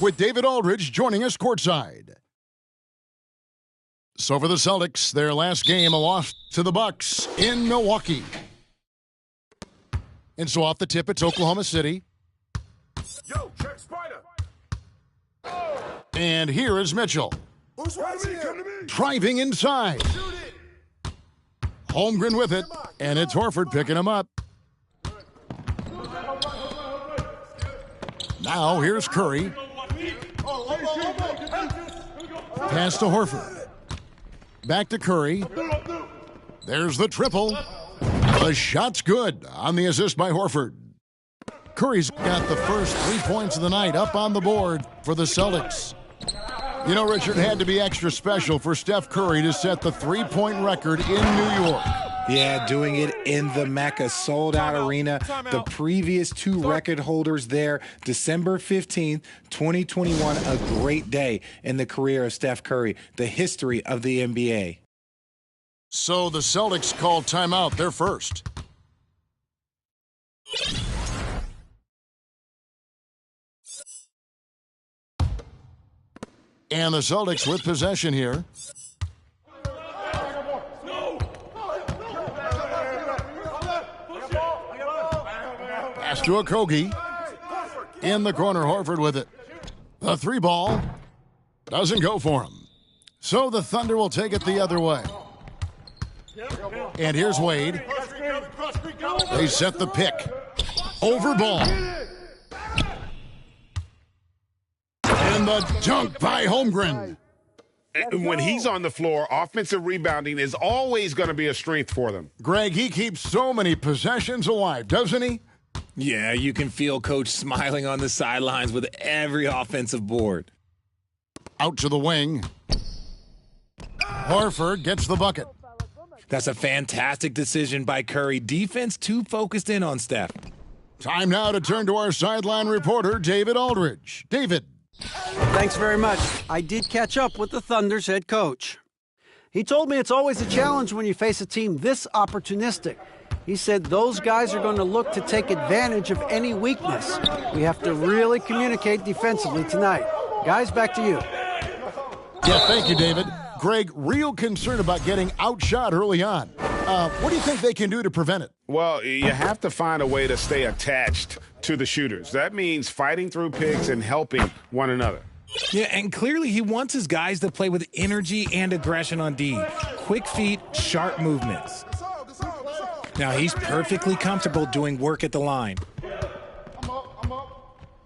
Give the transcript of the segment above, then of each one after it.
With David Aldridge joining us courtside. So for the Celtics, their last game, a loss to the Bucks in Milwaukee. And so off the tip, it's Oklahoma City. Yo, check Spider. And here is Mitchell. Driving inside. Holmgren with it, and it's Horford picking him up. Now here's Curry. Pass to Horford. Back to Curry. There's the triple. The shot's good on the assist by Horford. Curry's got the first 3 points of the night up on the board for the Celtics. You know, Richard, had to be extra special for Steph Curry to set the three-point record in New York. Yeah, doing it in the Mecca, sold-out arena. The previous two record holders there, December 15th, 2021, a great day in the career of Steph Curry, the history of the NBA. So the Celtics call timeout, their first. And the Celtics with possession here. Pass to Okogie. In the corner, Horford with it. The three ball doesn't go for him. So the Thunder will take it the other way. And here's Wade. They set the pick. Over ball. And the dunk by Holmgren. When he's on the floor, offensive rebounding is always going to be a strength for them. Greg, he keeps so many possessions alive, doesn't he? Yeah, you can feel Coach smiling on the sidelines with every offensive board. Out to the wing. Horford gets the bucket. That's a fantastic decision by Curry. Defense too focused in on Steph. Time now to turn to our sideline reporter, David Aldridge. David. Thanks very much. I did catch up with the Thunder's head coach. He told me it's always a challenge when you face a team this opportunistic. He said those guys are going to look to take advantage of any weakness. We have to really communicate defensively tonight. Guys, back to you. Yeah, thank you, David. Greg, real concerned about getting outshot early on. What do you think they can do to prevent it? Well, you have to find a way to stay attached to the shooters. That means fighting through picks and helping one another. Yeah, and clearly he wants his guys to play with energy and aggression on D. Quick feet, sharp movements. Now he's perfectly comfortable doing work at the line.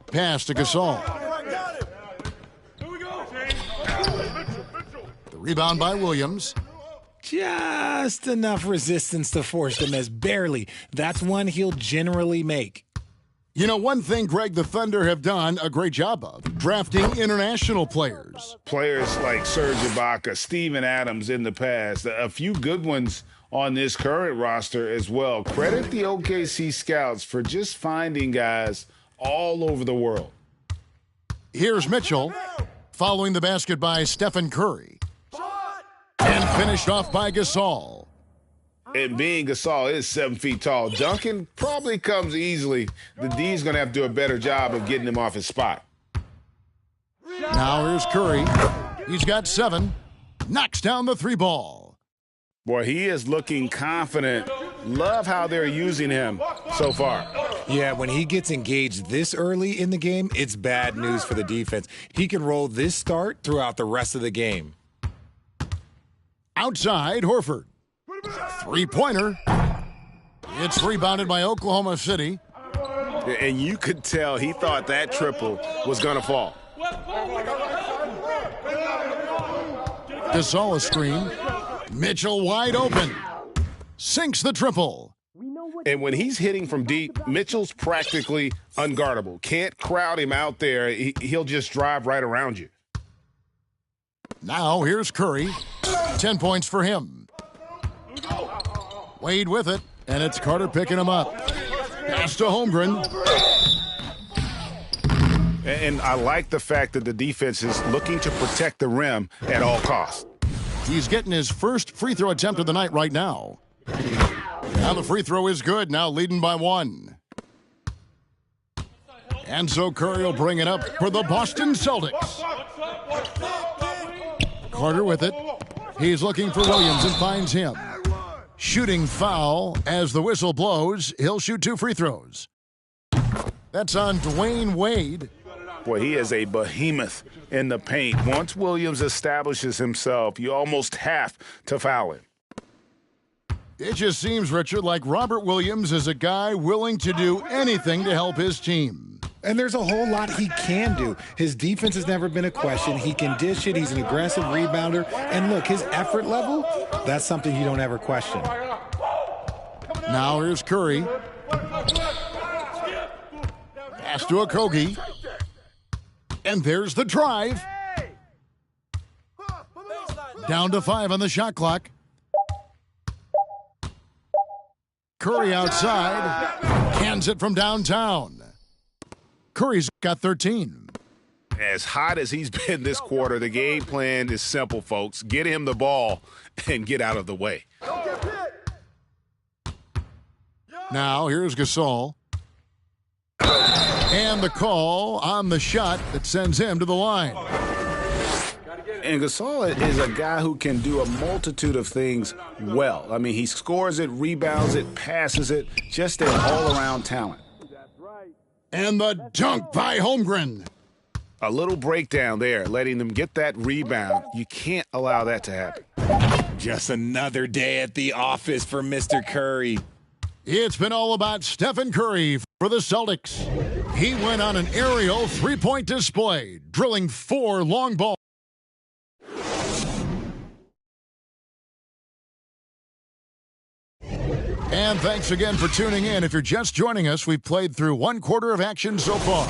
Pass to Gasol. The rebound by Williams. Just enough resistance to force them as barely. That's one he'll generally make. You know, one thing, Greg, the Thunder have done a great job of, drafting international players. Players like Serge Ibaka, Steven Adams in the past, a few good ones on this current roster as well. Credit the OKC scouts for just finding guys all over the world. Here's Mitchell, following the basket by Stephen Curry. And finished off by Gasol. And being Gasol is 7 feet tall, dunking probably comes easily. The D's going to have to do a better job of getting him off his spot. Now here's Curry. He's got 7. Knocks down the three ball. Boy, he is looking confident. Love how they're using him so far. Yeah, when he gets engaged this early in the game, it's bad news for the defense. He can roll this start throughout the rest of the game. Outside, Horford. Three-pointer. It's rebounded by Oklahoma City. And you could tell he thought that triple was going to fall. Gasol a screen. Mitchell wide open. Sinks the triple. And when he's hitting from deep, Mitchell's practically unguardable. Can't crowd him out there. He'll just drive right around you. Now here's Curry. 10 points for him. Wade with it, and it's Carter picking him up. Pass to Holmgren. And I like the fact that the defense is looking to protect the rim at all costs. He's getting his first free throw attempt of the night right now. Now the free throw is good, now leading by 1. And so Curry will bring it up for the Boston Celtics. Carter with it. He's looking for Williams and finds him. Shooting foul as the whistle blows. He'll shoot 2 free throws. That's on Dwayne Wade. Boy, he is a behemoth in the paint. Once Williams establishes himself, you almost have to foul him. It just seems, Richard, like Robert Williams is a guy willing to do anything to help his team. And there's a whole lot he can do. His defense has never been a question. He can dish it. He's an aggressive rebounder. And look, his effort level, that's something you don't ever question. Now here's Curry. Pass to Okogie. And there's the drive. Down to 5 on the shot clock. Curry outside. Hands it from downtown. Curry's got 13. As hot as he's been this quarter, the game plan is simple, folks. Get him the ball and get out of the way. Now here's Gasol. And the call on the shot that sends him to the line. And Gasol is a guy who can do a multitude of things well. I mean, he scores it, rebounds it, passes it, just an all-around talent. And the dunk by Holmgren. A little breakdown there, letting them get that rebound. You can't allow that to happen. Just another day at the office for Mr. Curry. It's been all about Stephen Curry for the Celtics. He went on an aerial three-point display, drilling 4 long balls. And thanks again for tuning in. If you're just joining us, we've played through 1 quarter of action so far.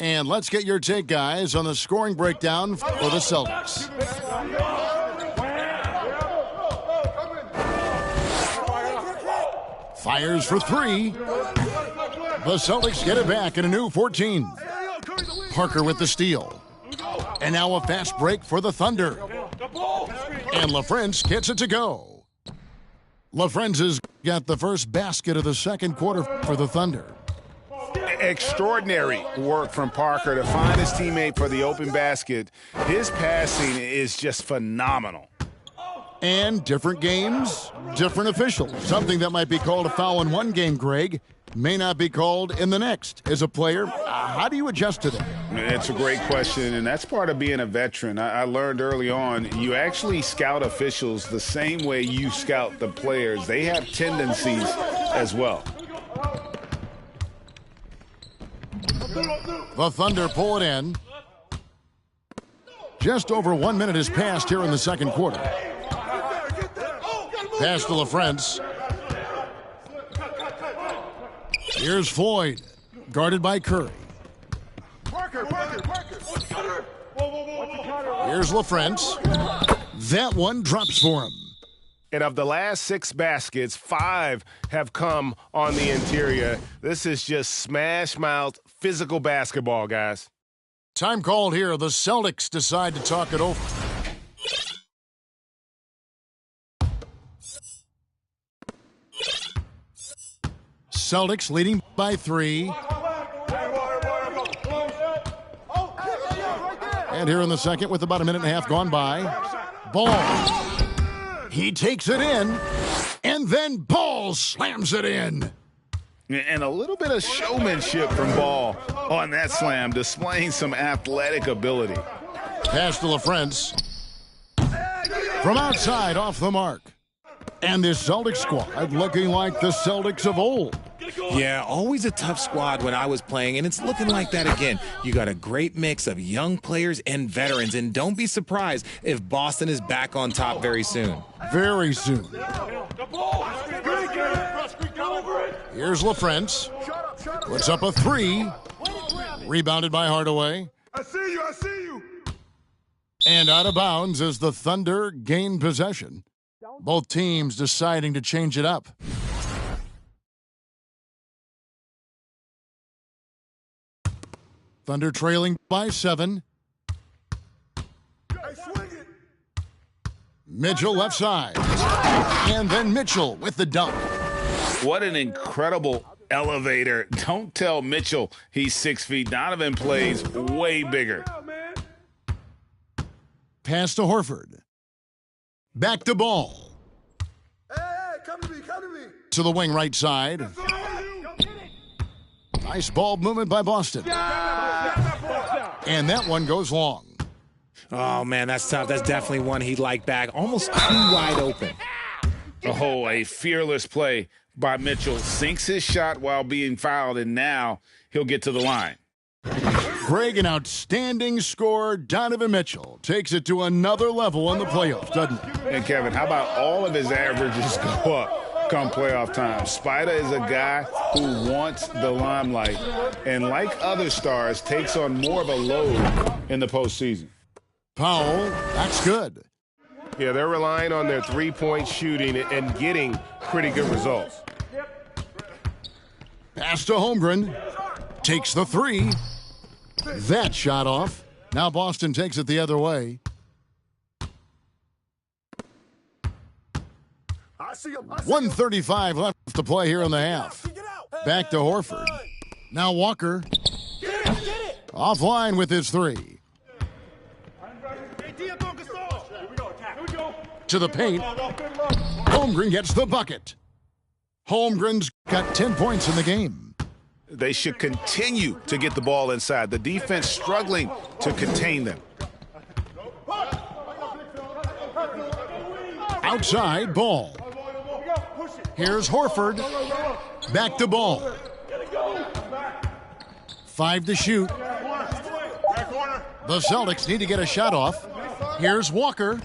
And let's get your take, guys, on the scoring breakdown for the Celtics. Fires for 3. The Celtics get it back in a new 14. Parker with the steal. And now a fast break for the Thunder. And LaFrentz gets it to go. LaFrentz has got the first basket of the second quarter for the Thunder. Extraordinary work from Parker to find his teammate for the open basket. His passing is just phenomenal. And different games, different officials. Something that might be called a foul in one game, Greg, may not be called in the next. As a player, how do you adjust to that? It's a great question, and that's part of being a veteran. I learned early on, you actually scout officials the same way you scout the players. They have tendencies as well. The Thunder pull it in. Just over 1 minute has passed here in the second quarter. Pass to LaFrentz. Here's Floyd, guarded by Curry. Here's LaFrentz. That one drops for him. And of the last 6 baskets, 5 have come on the interior. This is just smash-mouth physical basketball, guys. Time called here. The Celtics decide to talk it over. Celtics leading by 3. And here in the second with about a minute and a half gone by. Ball. He takes it in. And then Ball slams it in. And a little bit of showmanship from Ball on that slam, displaying some athletic ability. Pass to LaFrentz. From outside, off the mark. And this Celtics squad looking like the Celtics of old. Yeah, always a tough squad when I was playing, and it's looking like that again. You got a great mix of young players and veterans, and don't be surprised if Boston is back on top very soon. Very soon. Here's LaFrentz. Puts up a 3. Rebounded by Hardaway. I see you. And out of bounds as the Thunder gain possession. Both teams deciding to change it up. Thunder trailing by 7. Mitchell left side. And then Mitchell with the dunk. What an incredible elevator. Don't tell Mitchell he's 6 feet. Donovan plays way bigger. Pass to Horford. Back to Ball. Come to me. To the wing right side. Nice ball movement by Boston. And that one goes long. Oh, man, that's tough. That's definitely one he'd like back. Almost too wide open. Oh, a fearless play by Mitchell. Sinks his shot while being fouled, and now he'll get to the line. Greg, an outstanding scorer. Donovan Mitchell takes it to another level in the playoffs, doesn't he? And, Kevin, how about all of his averages go up come playoff time? Spider is a guy who wants the limelight and, like other stars, takes on more of a load in the postseason. Powell, that's good. Yeah, they're relying on their three-point shooting and getting pretty good results. Pass to Holmgren. Takes the 3. That shot off. Now Boston takes it the other way. 1:35 left to play here in the half. Back to Horford. Now Walker. Offline with his 3. To the paint. Holmgren gets the bucket. Holmgren's got 10 points in the game. They should continue to get the ball inside. The defense struggling to contain them. Outside, Ball. Here's Horford. Back to Ball. 5 to shoot. The Celtics need to get a shot off. Here's Walker.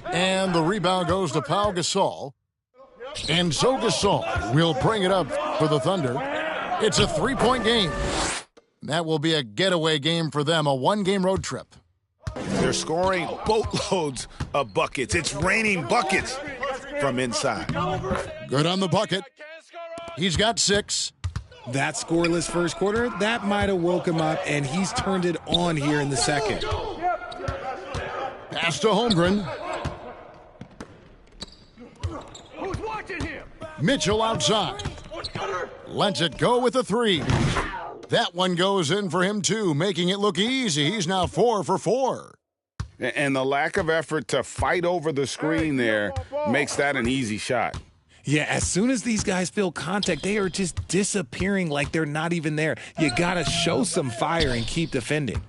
And the rebound goes to Pau Gasol. And so Gasol will bring it up for the Thunder. It's a 3-point game. That will be a getaway game for them, a 1-game road trip. They're scoring boatloads of buckets. It's raining buckets from inside. Good on the bucket. He's got 6. That scoreless first quarter, that might have woke him up, and he's turned it on here in the second. Pass to Holmgren. Mitchell outside. Lets it go with a 3. That one goes in for him, too, making it look easy. He's now 4 for 4. And the lack of effort to fight over the screen there makes that an easy shot. Yeah, as soon as these guys feel contact, they are just disappearing like they're not even there. You got to show some fire and keep defending.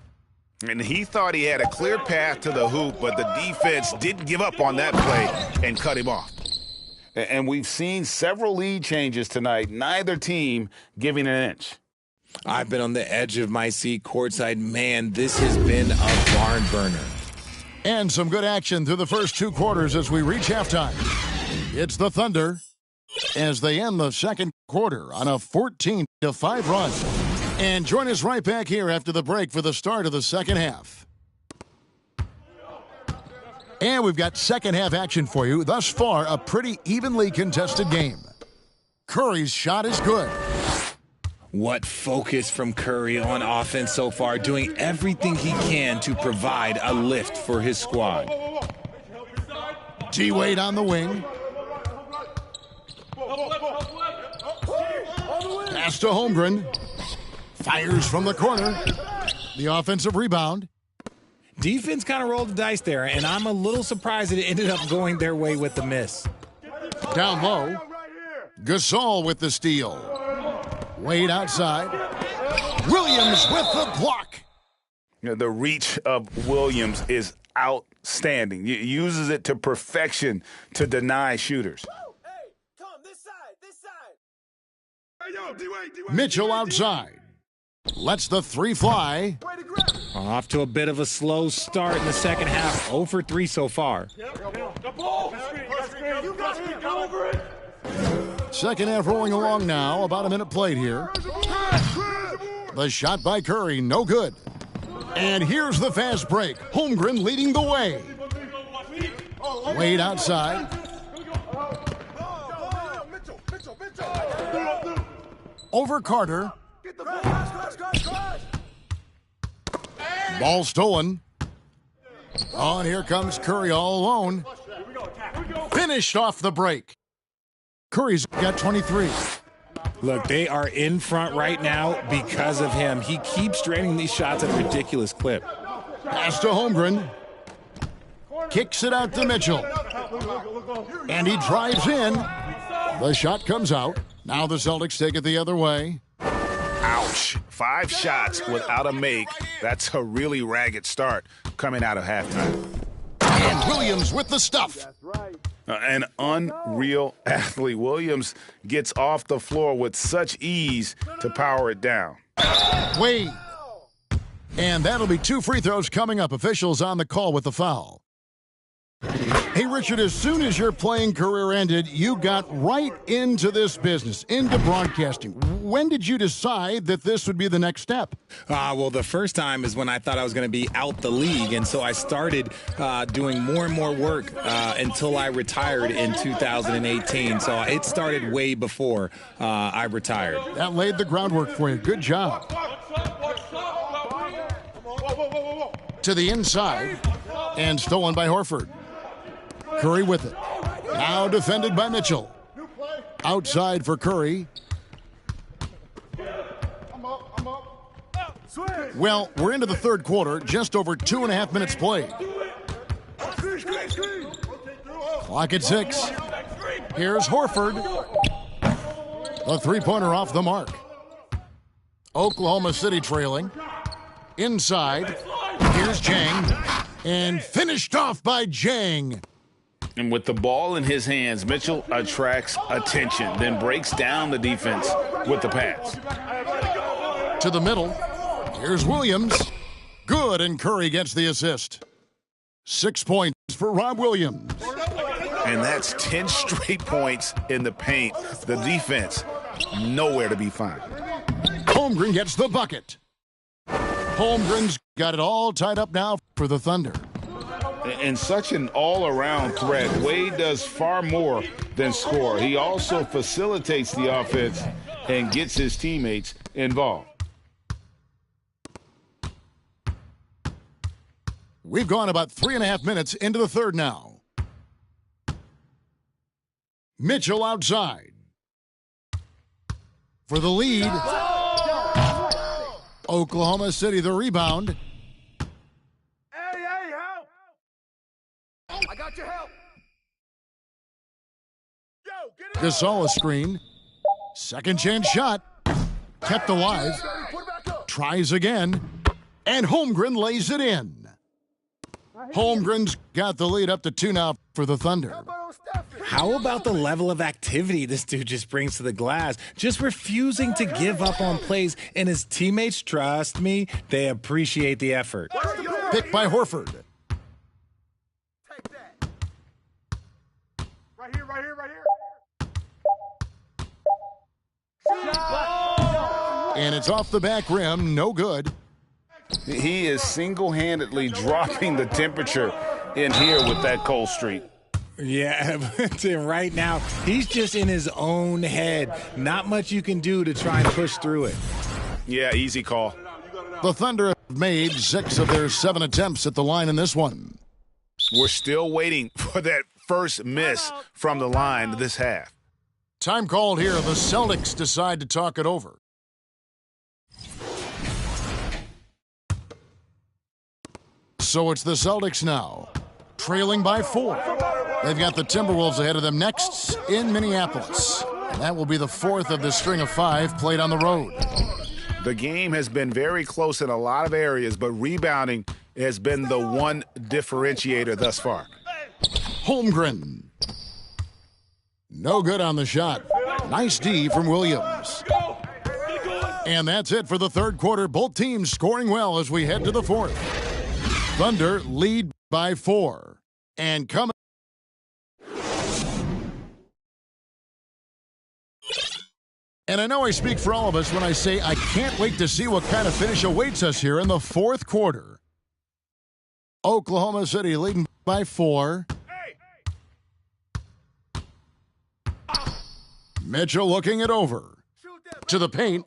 And he thought he had a clear path to the hoop, but the defense didn't give up on that play and cut him off. And we've seen several lead changes tonight, neither team giving an inch. I've been on the edge of my seat courtside. Man, this has been a barn burner. And some good action through the first 2 quarters as we reach halftime. It's the Thunder as they end the second quarter on a 14-5 run. And join us right back here after the break for the start of the second half. And we've got second half action for you. Thus far, a pretty evenly contested game. Curry's shot is good. What focus from Curry on offense so far, doing everything he can to provide a lift for his squad. T-Wade on the wing. Pass to Holmgren. Fires from the corner. The offensive rebound. Defense kind of rolled the dice there, and I'm a little surprised that it ended up going their way with the miss. Down low. Gasol with the steal. Wade outside. Williams with the block. You know, the reach of Williams is outstanding. He uses it to perfection to deny shooters. Mitchell outside. Lets the 3 fly. Off to a bit of a slow start in the second half. 0 for 3 so far. Second half rolling along now. About a minute played here. The shot by Curry, no good. And here's the fast break. Holmgren leading the way. Wade outside. Over Carter. Ball stolen. Oh, and here comes Curry all alone. Finished off the break. Curry's got 23. Look, they are in front right now because of him. He keeps draining these shots at a ridiculous clip. Pass to Holmgren. Kicks it out to Mitchell. And he drives in. The shot comes out. Now the Celtics take it the other way. Ouch. 5 shots without a make. That's a really ragged start coming out of halftime. And Williams with the stuff. An unreal athlete. Williams gets off the floor with such ease to power it down. Wade. And that'll be 2 free throws coming up. Officials on the call with the foul. Hey, Richard, as soon as your playing career ended, you got right into this business, into broadcasting. When did you decide that this would be the next step? Well, the first time is when I thought I was going to be out the league, and so I started doing more and more work until I retired in 2018. So it started way before I retired. That laid the groundwork for you. Good job. To the inside, and stolen by Horford. Curry with it. Now defended by Mitchell. Outside for Curry. Well, we're into the third quarter, just over 2.5 minutes played. Clock at 6. Here's Horford. The three-pointer off the mark. Oklahoma City trailing. Inside. Here's Jang. And finished off by Jang. And with the ball in his hands, Mitchell attracts attention, then breaks down the defense with the pass. To the middle. Here's Williams. Good, and Curry gets the assist. 6 points for Rob Williams. And that's 10 straight points in the paint. The defense, nowhere to be found. Holmgren gets the bucket. Holmgren's got it all tied up now for the Thunder. And such an all-around threat. Wade does far more than score. He also facilitates the offense and gets his teammates involved. We've gone about 3.5 minutes into the third now. Mitchell outside. For the lead. Oklahoma City the rebound. Hey, help! I got your help. Yo, get it. Gasol a screen. Second chance shot. Kept alive. Put it back up. Tries again. And Holmgren lays it in. Holmgren's got the lead up to 2 now for the Thunder. How about the level of activity this dude just brings to the glass? Just refusing to give up on plays, and his teammates, trust me, they appreciate the effort. Picked by Horford. Take that. Right here. And it's off the back rim. No good. He is single-handedly dropping the temperature in here with that cold streak. Yeah, but right now, he's just in his own head. Not much you can do to try and push through it. Yeah, easy call. The Thunder have made 6 of their 7 attempts at the line in this one. We're still waiting for that first miss from the line this half. Time called here. The Celtics decide to talk it over. So it's the Celtics now, trailing by 4. They've got the Timberwolves ahead of them next in Minneapolis. And that will be the 4th of the string of 5 played on the road. The game has been very close in a lot of areas, but rebounding has been the one differentiator thus far. Holmgren. No good on the shot. Nice D from Williams. And that's it for the third quarter. Both teams scoring well as we head to the 4th. Thunder lead by 4. And coming. And I know I speak for all of us when I say I can't wait to see what kind of finish awaits us here in the 4th quarter. Oklahoma City leading by 4. Mitchell looking it over. To the paint.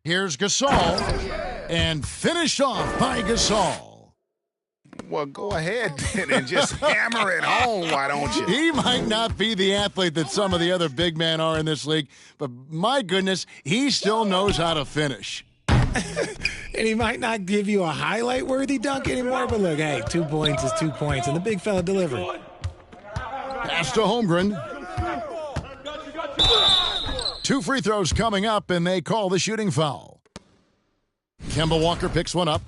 Here's Gasol. And finished off by Gasol. Well, go ahead then and just hammer it home, why don't you? He might not be the athlete that some of the other big men are in this league, but my goodness, he still knows how to finish. And he might not give you a highlight-worthy dunk anymore, but look, hey, 2 points is 2 points, and the big fella delivered. Pass to Holmgren. 2 free throws coming up, and they call the shooting foul. Kemba Walker picks one up.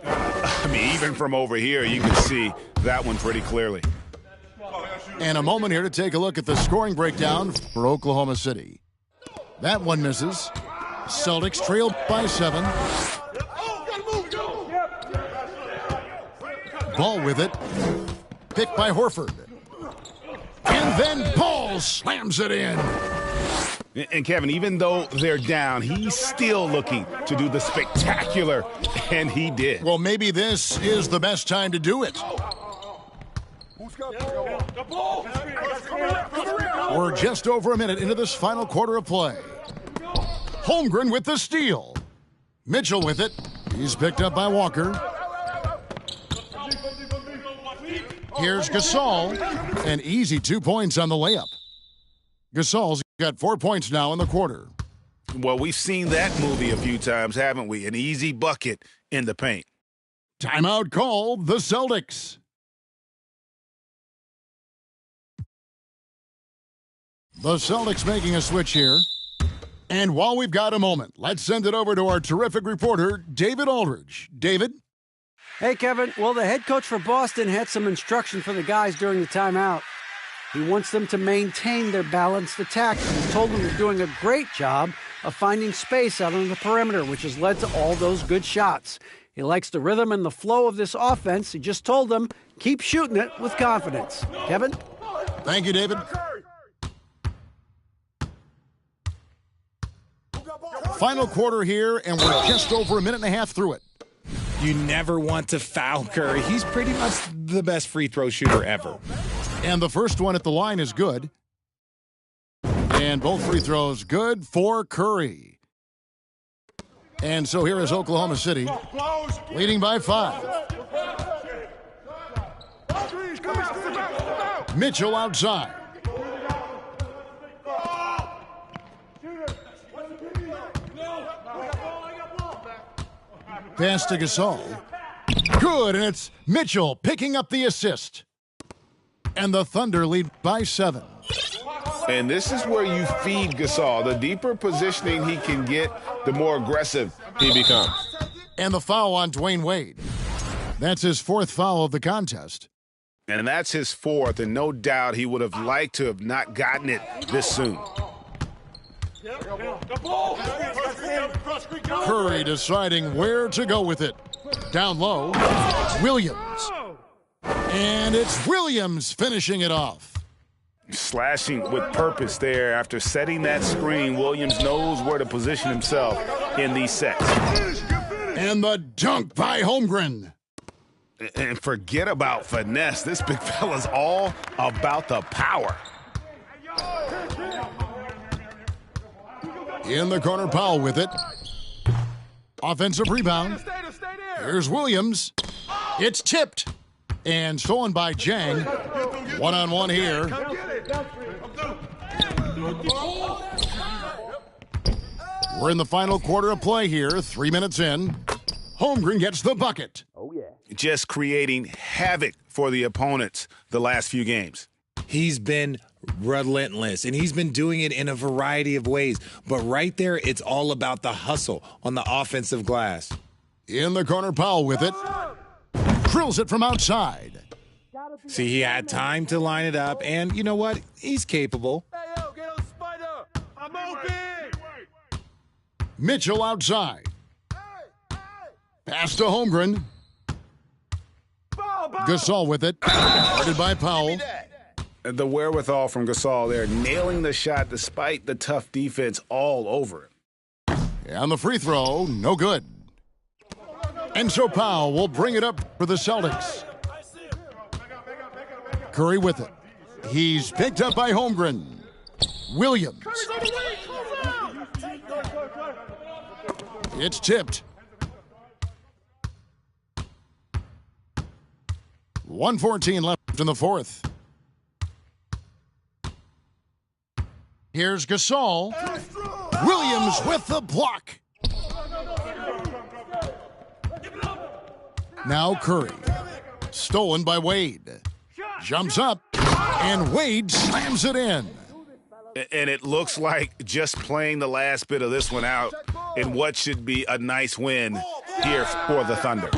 I mean, even from over here, you can see that one pretty clearly. And a moment here to take a look at the scoring breakdown for Oklahoma City. That one misses. Celtics trailed by 7. Ball with it. Picked by Horford. And then Paul slams it in. And Kevin, even though they're down, he's still looking to do the spectacular, and he did. Well, maybe this is the best time to do it. We're just over a minute into this final quarter of play. Holmgren with the steal. Mitchell with it. He's picked up by Walker. Here's Gasol. An easy 2 points on the layup. Gasol's got 4 points now in the quarter. Well, we've seen that movie a few times, haven't we? An easy bucket in the paint. Timeout called the Celtics. The Celtics making a switch here. And while we've got a moment, let's send it over to our terrific reporter, David Aldridge. David? Hey, Kevin. Well, the head coach for Boston had some instruction for the guys during the timeout. He wants them to maintain their balanced attack. He told them they're doing a great job of finding space out on the perimeter, which has led to all those good shots. He likes the rhythm and the flow of this offense. He just told them, keep shooting it with confidence. Kevin? Thank you, David. Final quarter here, and we're just over a minute and a half through it. You never want to foul Curry. He's pretty much the best free throw shooter ever. And the first one at the line is good. And both free throws good for Curry. And so here is Oklahoma City, leading by 5. Mitchell outside. Pass to Gasol. Good, and it's Mitchell picking up the assist. And the Thunder lead by 7. And this is where you feed Gasol. The deeper positioning he can get, the more aggressive he becomes. And the foul on Dwayne Wade. That's his 4th foul of the contest. And that's his 4th, and no doubt he would have liked to have not gotten it this soon. Curry deciding where to go with it. Down low, Williams. And it's Williams finishing it off. Slashing with purpose there. After setting that screen, Williams knows where to position himself in these sets. And the dunk by Holmgren. And forget about finesse. This big fella's all about the power. In the corner, Powell with it. Offensive rebound. Here's Williams. It's tipped. And stolen by Jang. One-on-one here. We're in the final quarter of play here. 3 minutes in. Holmgren gets the bucket. Just creating havoc for the opponents the last few games. He's been relentless, and he's been doing it in a variety of ways. But right there, it's all about the hustle on the offensive glass. In the corner, Powell with it. Drills it from outside. See, he had time to line it up, and you know what? He's capable. Hey, yo, get on Spider. I'm open. Mitchell outside. Pass to Holmgren. Gasol with it. Guarded by Powell. The wherewithal from Gasol there, nailing the shot despite the tough defense all over it. And the free throw, no good. And so Powell will bring it up for the Celtics. Curry with it. He's picked up by Holmgren. Williams. It's tipped. 1:14 left in the fourth. Here's Gasol. Williams with the block. Now Curry. Stolen by Wade. Jumps up, and Wade slams it in. And it looks like just playing the last bit of this one out in what should be a nice win here for the Thunder.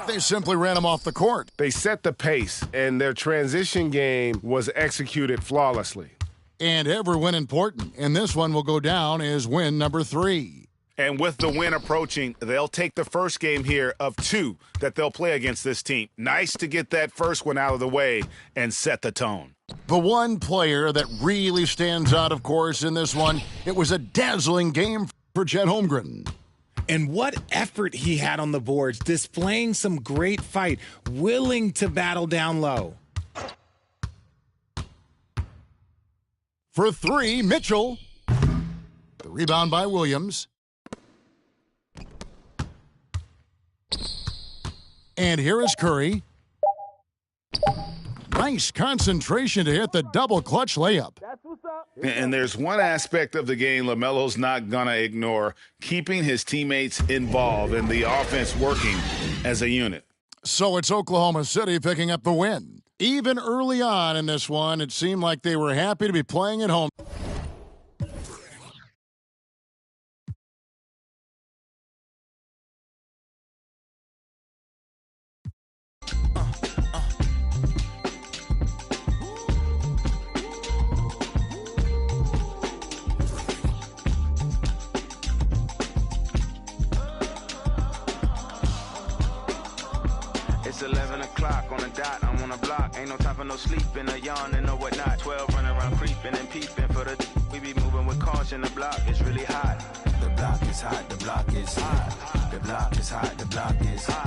They simply ran him off the court. They set the pace, and their transition game was executed flawlessly. And every win important. And this one will go down as win number 3. And with the win approaching, they'll take the first game here of 2 that they'll play against this team. Nice to get that first one out of the way and set the tone. The one player that really stands out, of course, in this one, it was a dazzling game for Chet Holmgren. And what effort he had on the boards, displaying some great fight, willing to battle down low. For 3, Mitchell. The rebound by Williams. And here is Curry. Nice concentration to hit the double clutch layup. And there's one aspect of the game LaMelo's not going to ignore, keeping his teammates involved and the offense working as a unit. So it's Oklahoma City picking up the win. Even early on in this one, it seemed like they were happy to be playing at home. It's 11 o'clock on the dot, I'm on the block. Ain't no time for no sleeping, or yawning, or whatnot. 12 running around creeping and peeping for the we be moving with caution. The block is really hot. The block is hot, the block is hot. The block is hot, the block is hot.